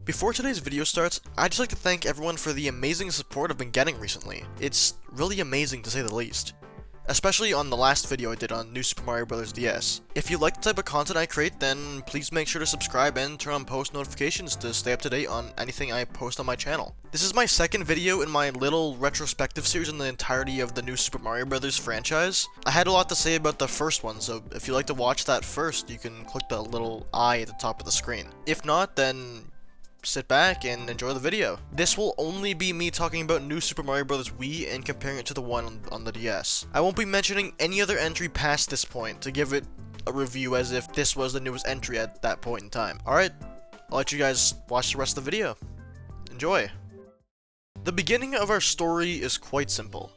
Before today's video starts, I'd just like to thank everyone for the amazing support I've been getting recently. It's really amazing to say the least. Especially on the last video I did on New Super Mario Bros. DS. If you like the type of content I create, then please make sure to subscribe and turn on post notifications to stay up to date on anything I post on my channel. This is my second video in my little retrospective series on the entirety of the New Super Mario Bros. Franchise. I had a lot to say about the first one, so if you'd like to watch that first, you can click the little eye at the top of the screen. If not, then sit back and enjoy the video. This will only be me talking about New Super Mario Bros. Wii and comparing it to the one on the DS. I won't be mentioning any other entry past this point to give it a review as if this was the newest entry at that point in time. Alright, I'll let you guys watch the rest of the video. Enjoy! The beginning of our story is quite simple.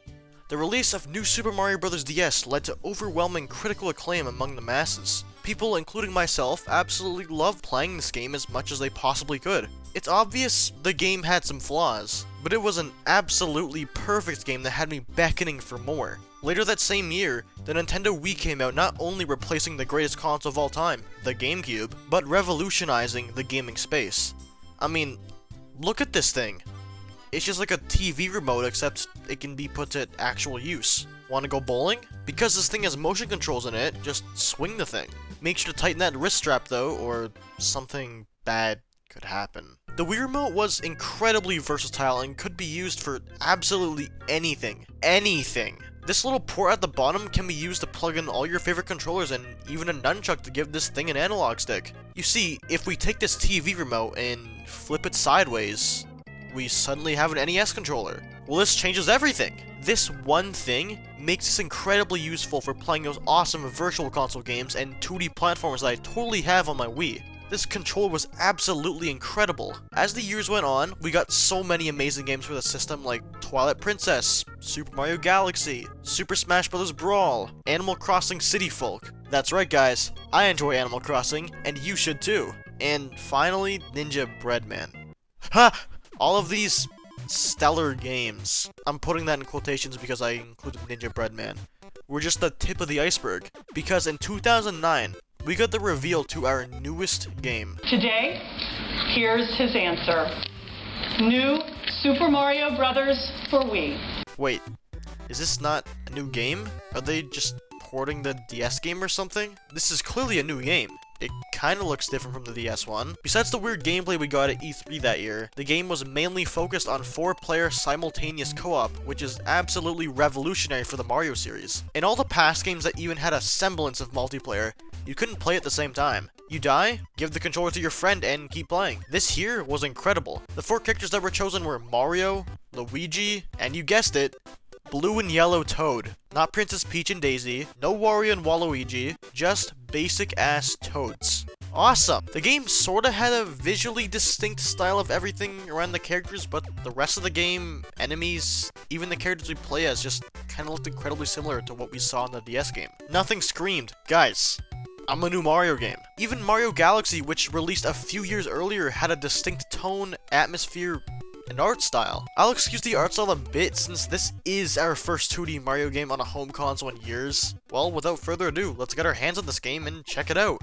The release of New Super Mario Bros. DS led to overwhelming critical acclaim among the masses. People, including myself, absolutely loved playing this game as much as they possibly could. It's obvious the game had some flaws, but it was an absolutely perfect game that had me beckoning for more. Later that same year, the Nintendo Wii came out, not only replacing the greatest console of all time, the GameCube, but revolutionizing the gaming space. I mean, look at this thing. It's just like a TV remote, except it can be put to actual use. Want to go bowling? Because this thing has motion controls in it, just swing the thing. Make sure to tighten that wrist strap though, or something bad could happen. The Wii Remote was incredibly versatile and could be used for absolutely anything. Anything! This little port at the bottom can be used to plug in all your favorite controllers and even a nunchuck to give this thing an analog stick. You see, if we take this TV remote and flip it sideways, we suddenly have an NES controller. Well, this changes everything. This one thing makes this incredibly useful for playing those awesome virtual console games and 2D platformers that I totally have on my Wii. This controller was absolutely incredible. As the years went on, we got so many amazing games for the system like Twilight Princess, Super Mario Galaxy, Super Smash Bros. Brawl, Animal Crossing City Folk. That's right guys, I enjoy Animal Crossing, and you should too. And finally, Ninja Breadman. Ha! All of these stellar games, I'm putting that in quotations because I included Ninja Breadman, were just the tip of the iceberg, because in 2009, we got the reveal to our newest game. Today, here's his answer. New Super Mario Bros. For Wii. Wait, is this not a new game? Are they just porting the DS game or something? This is clearly a new game. It kinda looks different from the DS one. Besides the weird gameplay we got at E3 that year, the game was mainly focused on 4-player simultaneous co-op, which is absolutely revolutionary for the Mario series. In all the past games that even had a semblance of multiplayer, you couldn't play at the same time. You die, give the controller to your friend, and keep playing. This here was incredible. The 4 characters that were chosen were Mario, Luigi, and you guessed it, Blue and Yellow Toad. Not Princess Peach and Daisy, no Wario and Waluigi, just basic-ass Toads. Awesome! The game sorta had a visually distinct style of everything around the characters, but the rest of the game, enemies, even the characters we play as just kinda looked incredibly similar to what we saw in the DS game. Nothing screamed, guys, I'm a new Mario game. Even Mario Galaxy, which released a few years earlier, had a distinct tone, atmosphere, and art style. I'll excuse the art style a bit since this is our first 2D Mario game on a home console in years. Well, without further ado, let's get our hands on this game and check it out.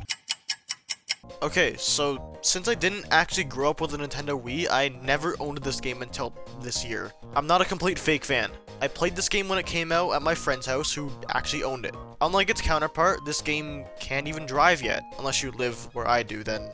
Okay, so since I didn't actually grow up with a Nintendo Wii, I never owned this game until this year. I'm not a complete fake fan. I played this game when it came out at my friend's house who actually owned it. Unlike its counterpart, this game can't even drive yet. Unless you live where I do, then,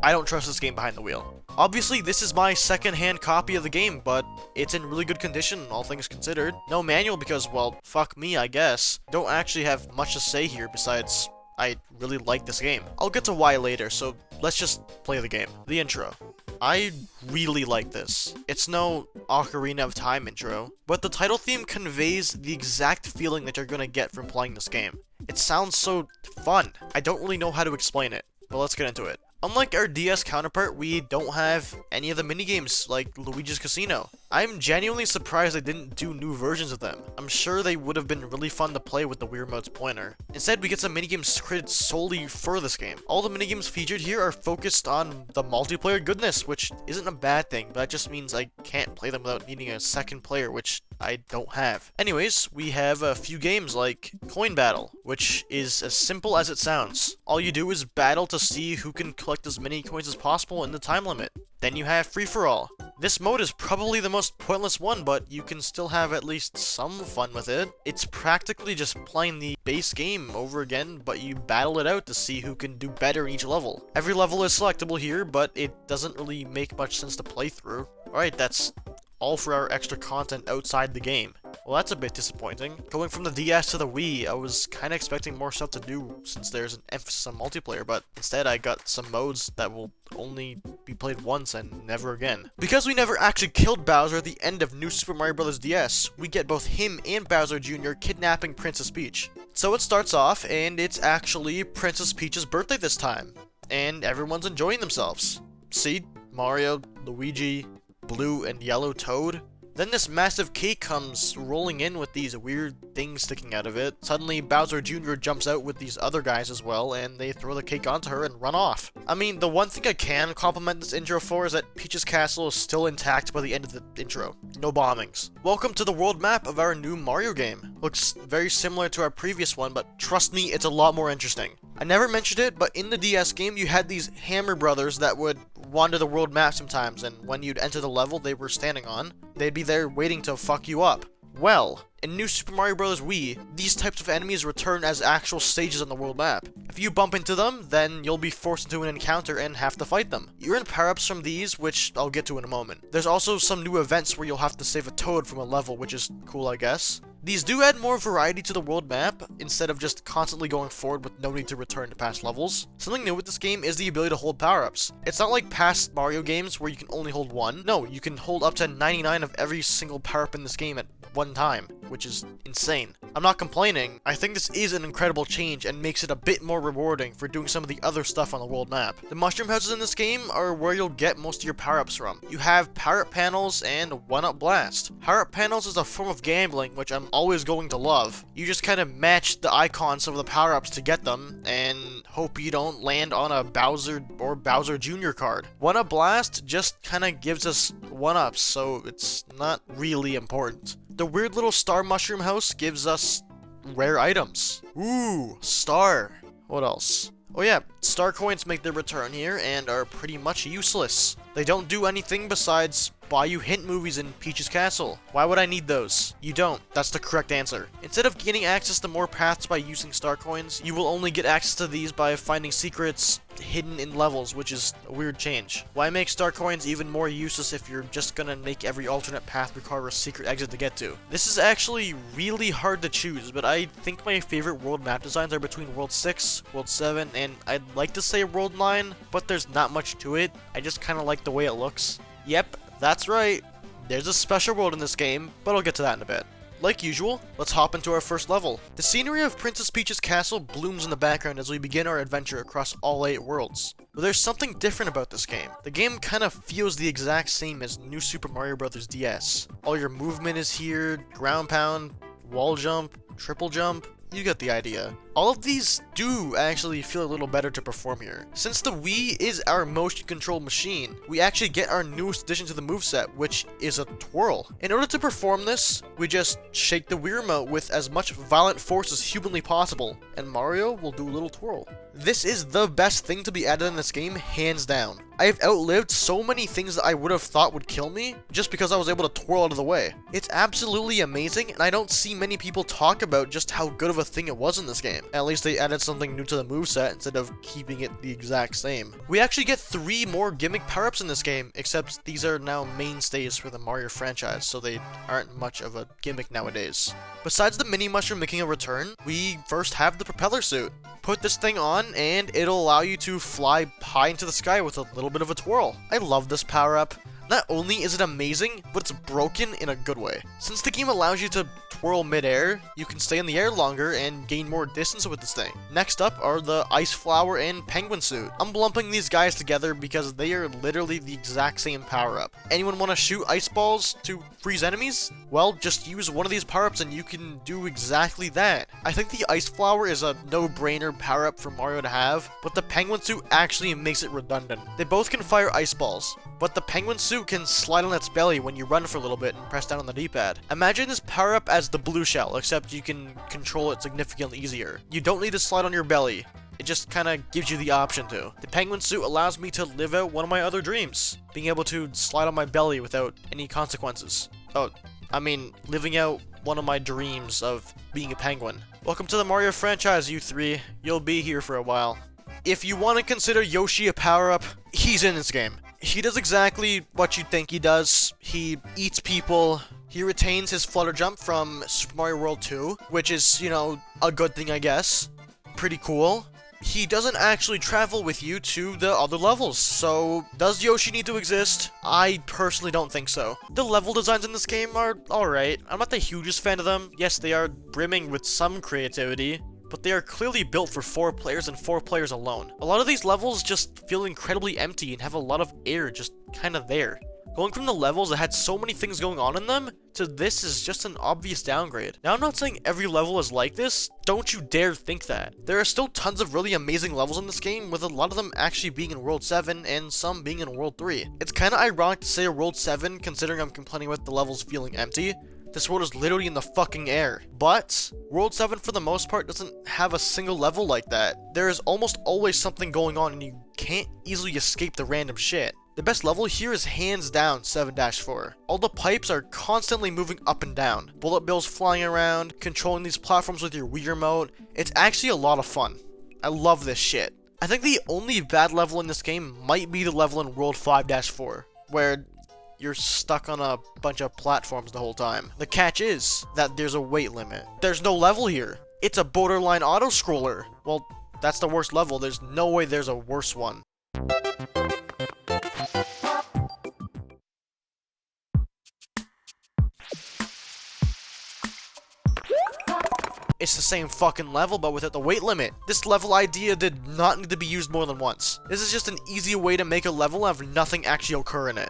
I don't trust this game behind the wheel. Obviously, this is my second-hand copy of the game, but it's in really good condition, all things considered. No manual because, well, fuck me, I guess. Don't actually have much to say here besides I really like this game. I'll get to why later, so let's just play the game. The intro. I really like this. It's no Ocarina of Time intro, but the title theme conveys the exact feeling that you're gonna get from playing this game. It sounds so fun. I don't really know how to explain it, but let's get into it. Unlike our DS counterpart, we don't have any of the minigames like Luigi's Casino. I'm genuinely surprised they didn't do new versions of them. I'm sure they would have been really fun to play with the Wii Remote's pointer. Instead, we get some minigames created solely for this game. All the minigames featured here are focused on the multiplayer goodness, which isn't a bad thing, but that just means I can't play them without needing a second player, which I don't have. Anyways, we have a few games like Coin Battle, which is as simple as it sounds. All you do is battle to see who can collect as many coins as possible in the time limit. Then you have free-for-all. This mode is probably the most pointless one, but you can still have at least some fun with it. It's practically just playing the base game over again, but you battle it out to see who can do better in each level. Every level is selectable here, but it doesn't really make much sense to play through. Alright, that's all for our extra content outside the game. Well, that's a bit disappointing. Going from the DS to the Wii, I was kinda expecting more stuff to do since there's an emphasis on multiplayer, but instead I got some modes that will only be played once and never again. Because we never actually killed Bowser at the end of New Super Mario Bros. DS, we get both him and Bowser Jr. kidnapping Princess Peach. So it starts off, and it's actually Princess Peach's birthday this time, and everyone's enjoying themselves. See? Mario, Luigi, Blue and Yellow Toad. Then this massive cake comes rolling in with these weird things sticking out of it. Suddenly, Bowser Jr. jumps out with these other guys as well, and they throw the cake onto her and run off. I mean, the one thing I can compliment this intro for is that Peach's castle is still intact by the end of the intro. No bombings. Welcome to the world map of our new Mario game. Looks very similar to our previous one, but trust me, it's a lot more interesting. I never mentioned it, but in the DS game, you had these Hammer brothers that would wander the world map sometimes, and when you'd enter the level they were standing on, they'd be there waiting to fuck you up. Well, in New Super Mario Bros. Wii, these types of enemies return as actual stages on the world map. If you bump into them, then you'll be forced into an encounter and have to fight them. You earn power-ups from these, which I'll get to in a moment. There's also some new events where you'll have to save a Toad from a level, which is cool, I guess. These do add more variety to the world map, instead of just constantly going forward with no need to return to past levels. Something new with this game is the ability to hold power-ups. It's not like past Mario games where you can only hold one. No, you can hold up to 99 of every single power-up in this game at one time, which is insane. I'm not complaining. I think this is an incredible change and makes it a bit more rewarding for doing some of the other stuff on the world map. The mushroom houses in this game are where you'll get most of your power-ups from. You have power-up panels and 1-up blast. Power-up panels is a form of gambling, which I'm always going to love. You just kind of match the icons of the power-ups to get them, and hope you don't land on a Bowser or Bowser Jr. card. 1-up blast just kind of gives us 1-ups, so it's not really important. The weird little star mushroom house gives us rare items. Ooh, star. What else? Oh yeah, star coins make their return here and are pretty much useless. They don't do anything besides buy you hint movies in Peach's castle. Why would I need those? You don't. That's the correct answer. Instead of gaining access to more paths by using star coins, you will only get access to these by finding secrets hidden in levels, which is a weird change. Why make star coins even more useless if you're just gonna make every alternate path require a secret exit to get to? This is actually really hard to choose, but I think my favorite world map designs are between World 6, World 7, and I'd like to say World 9, but there's not much to it. I just kinda like the way it looks. Yep, that's right. There's a special world in this game, but I'll get to that in a bit. Like usual, let's hop into our first level. The scenery of Princess Peach's castle blooms in the background as we begin our adventure across all 8 worlds. But there's something different about this game. The game kind of feels the exact same as New Super Mario Bros. DS. All your movement is here, ground pound, wall jump, triple jump. You get the idea. All of these do actually feel a little better to perform here. Since the Wii is our motion control machine, we actually get our newest addition to the moveset, which is a twirl. In order to perform this, we just shake the Wii remote with as much violent force as humanly possible, and Mario will do a little twirl. This is the best thing to be added in this game, hands down. I have outlived so many things that I would have thought would kill me, just because I was able to twirl out of the way. It's absolutely amazing, and I don't see many people talk about just how good of a thing it was in this game. At least they added something new to the moveset instead of keeping it the exact same. We actually get 3 more gimmick power-ups in this game, except these are now mainstays for the Mario franchise, so they aren't much of a gimmick nowadays. Besides the mini mushroom making a return, we first have the propeller suit. Put this thing on, and it'll allow you to fly high into the sky with a little bit of a twirl. I love this power-up. Not only is it amazing, but it's broken in a good way. Since the game allows you to twirl mid-air, you can stay in the air longer and gain more distance with this thing. Next up are the Ice Flower and Penguin Suit. I'm lumping these guys together because they are literally the exact same power-up. Anyone want to shoot ice balls to freeze enemies? Well, just use one of these power-ups and you can do exactly that. I think the Ice Flower is a no-brainer power-up for Mario to have, but the Penguin Suit actually makes it redundant. They both can fire ice balls, but the Penguin Suit can slide on its belly when you run for a little bit and press down on the D-pad. Imagine this power-up as the blue shell, except you can control it significantly easier. You don't need to slide on your belly. It just kind of gives you the option to. The penguin suit allows me to live out one of my other dreams, being able to slide on my belly without any consequences. Oh, I mean, living out one of my dreams of being a penguin. Welcome to the Mario franchise, you three. You'll be here for a while. If you want to consider Yoshi a power-up, he's in this game. He does exactly what you'd think he does. He eats people. He retains his flutter jump from Super Mario World 2, which is, you know, a good thing, I guess. Pretty cool. He doesn't actually travel with you to the other levels, so does Yoshi need to exist? I personally don't think so. The level designs in this game are alright. I'm not the hugest fan of them. Yes, they are brimming with some creativity, but they are clearly built for 4 players and 4 players alone. A lot of these levels just feel incredibly empty and have a lot of air just kind of there. Going from the levels that had so many things going on in them, to this is just an obvious downgrade. Now, I'm not saying every level is like this, don't you dare think that. There are still tons of really amazing levels in this game, with a lot of them actually being in World 7, and some being in World 3. It's kinda ironic to say World 7, considering I'm complaining about the levels feeling empty. This world is literally in the fucking air. But World 7, for the most part, doesn't have a single level like that. There is almost always something going on, and you can't easily escape the random shit. The best level here is hands down 7-4. All the pipes are constantly moving up and down. Bullet bills flying around, controlling these platforms with your Wii remote. It's actually a lot of fun. I love this shit. I think the only bad level in this game might be the level in World 5-4, where you're stuck on a bunch of platforms the whole time. The catch is that there's a weight limit. There's no level here. It's a borderline auto-scroller. Well, that's the worst level. There's no way there's a worse one. It's the same fucking level, but without the weight limit. This level idea did not need to be used more than once. This is just an easy way to make a level and have nothing actually occur in it.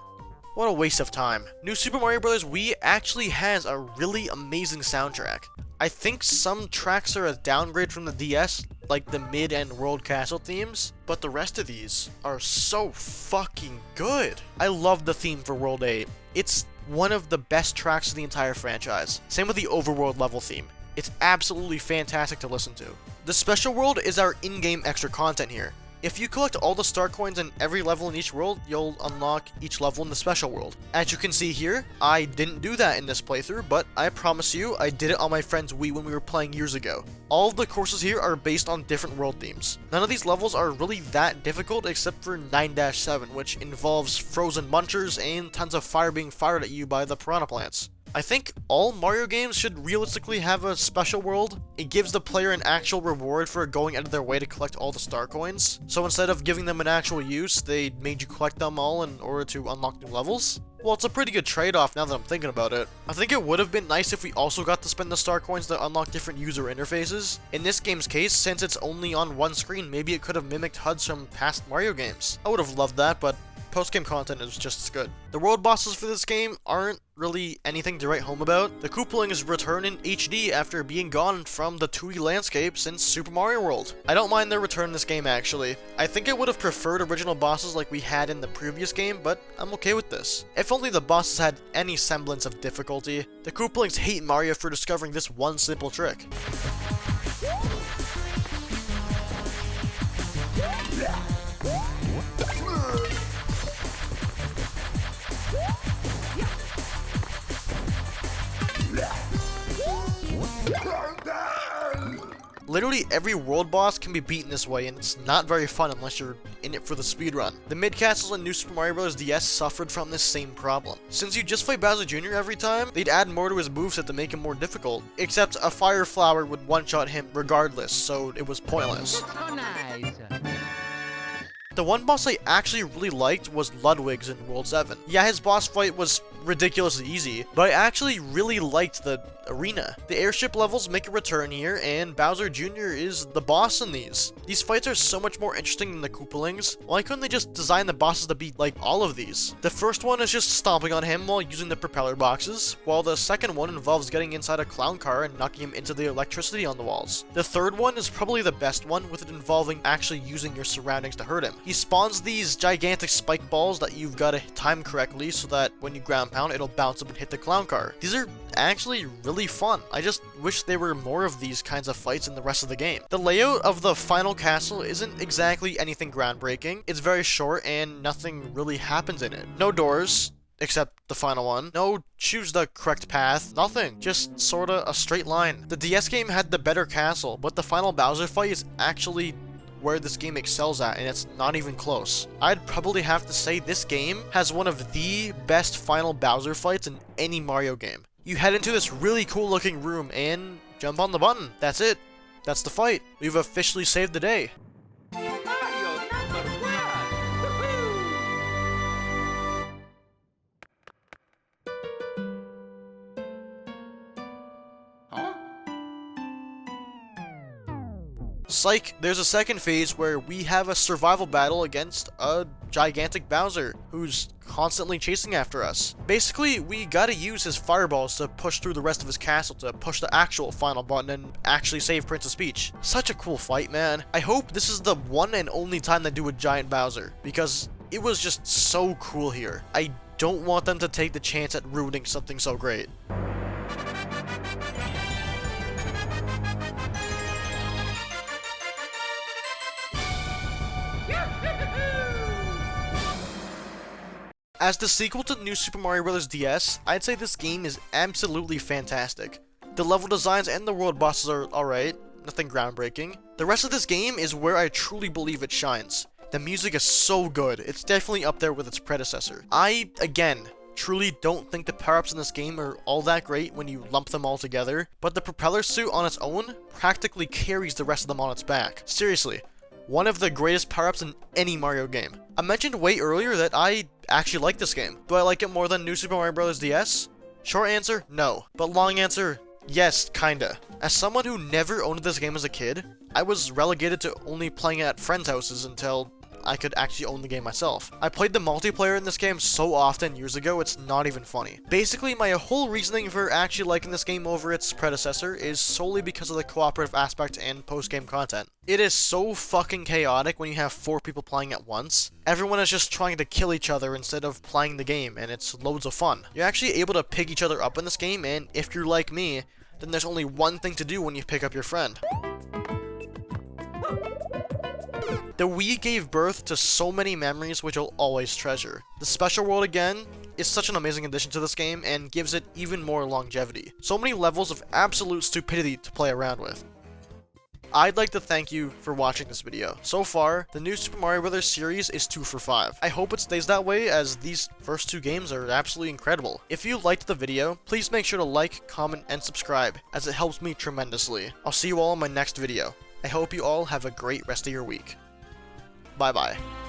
What a waste of time. New Super Mario Bros. Wii actually has a really amazing soundtrack. I think some tracks are a downgrade from the DS, like the Mid and World Castle themes, but the rest of these are so fucking good. I love the theme for World 8. It's one of the best tracks of the entire franchise. Same with the Overworld level theme. It's absolutely fantastic to listen to. The Special World is our in-game extra content here. If you collect all the star coins in every level in each world, you'll unlock each level in the Special World. As you can see here, I didn't do that in this playthrough, but I promise you, I did it on my friend's Wii when we were playing years ago. All of the courses here are based on different world themes. None of these levels are really that difficult except for 9-7, which involves frozen munchers and tons of fire being fired at you by the piranha plants. I think all Mario games should realistically have a special world. It gives the player an actual reward for going out of their way to collect all the star coins. So instead of giving them an actual use, they made you collect them all in order to unlock new levels. Well, it's a pretty good trade-off now that I'm thinking about it. I think it would have been nice if we also got to spend the star coins to unlock different user interfaces. In this game's case, since it's only on one screen, maybe it could have mimicked HUDs from past Mario games. I would have loved that, but post-game content is just as good. The world bosses for this game aren't really anything to write home about. The Koopalings return in HD after being gone from the 2D landscape since Super Mario World. I don't mind their return in this game, actually. I think I would have preferred original bosses like we had in the previous game, but I'm okay with this. If only the bosses had any semblance of difficulty. The Koopalings hate Mario for discovering this one simple trick. Literally every world boss can be beaten this way, and it's not very fun unless you're in it for the speedrun. The mid-castles in New Super Mario Bros. DS suffered from this same problem. Since you just play Bowser Jr. every time, they'd add more to his moveset to make him more difficult. Except a fire flower would one-shot him regardless, so it was pointless. So nice. The one boss I actually really liked was Ludwig's in World 7. Yeah, his boss fight was ridiculously easy, but I actually really liked the arena. The airship levels make a return here, and Bowser Jr. is the boss in these. These fights are so much more interesting than the Koopalings. Why couldn't they just design the bosses to be like all of these? The first one is just stomping on him while using the propeller boxes, while the second one involves getting inside a clown car and knocking him into the electricity on the walls. The third one is probably the best one, with it involving actually using your surroundings to hurt him. He spawns these gigantic spike balls that you've got to time correctly so that when you ground pound, it'll bounce up and hit the clown car. These are actually really fun. I just wish there were more of these kinds of fights in the rest of the game. The layout of the final castle isn't exactly anything groundbreaking. It's very short and nothing really happens in it. No doors, except the final one. No choose the correct path, nothing. Just sorta a straight line. The DS game had the better castle, but the final Bowser fight is actually where this game excels at, and it's not even close. I'd probably have to say this game has one of the best final Bowser fights in any Mario game. You head into this really cool looking room and jump on the button. That's it. That's the fight. We've officially saved the day. Psych, there's a second phase where we have a survival battle against a gigantic Bowser who's constantly chasing after us. Basically, we gotta use his fireballs to push through the rest of his castle to push the actual final button and actually save Princess Peach. Such a cool fight, man. I hope this is the one and only time they do a giant Bowser, because it was just so cool here. I don't want them to take the chance at ruining something so great. As the sequel to New Super Mario Bros. DS, I'd say this game is absolutely fantastic. The level designs and the world bosses are alright, nothing groundbreaking. The rest of this game is where I truly believe it shines. The music is so good, it's definitely up there with its predecessor. I, again, truly don't think the power-ups in this game are all that great when you lump them all together, but the propeller suit on its own practically carries the rest of them on its back. Seriously. One of the greatest power-ups in any Mario game. I mentioned way earlier that I actually like this game. Do I like it more than New Super Mario Bros. DS? Short answer, no. But long answer, yes, kinda. As someone who never owned this game as a kid, I was relegated to only playing it at friends' houses until I could actually own the game myself. I played the multiplayer in this game so often years ago, it's not even funny. Basically, my whole reasoning for actually liking this game over its predecessor is solely because of the cooperative aspect and post-game content. It is so fucking chaotic when you have 4 people playing at once. Everyone is just trying to kill each other instead of playing the game, and it's loads of fun. You're actually able to pick each other up in this game, and if you're like me, then there's only one thing to do when you pick up your friend. The Wii gave birth to so many memories which I'll always treasure. The Special World again is such an amazing addition to this game and gives it even more longevity. So many levels of absolute stupidity to play around with. I'd like to thank you for watching this video. So far, the new Super Mario Bros. Series is 2 for 5. I hope it stays that way as these first 2 games are absolutely incredible. If you liked the video, please make sure to like, comment, and subscribe as it helps me tremendously. I'll see you all in my next video. I hope you all have a great rest of your week. Bye-bye.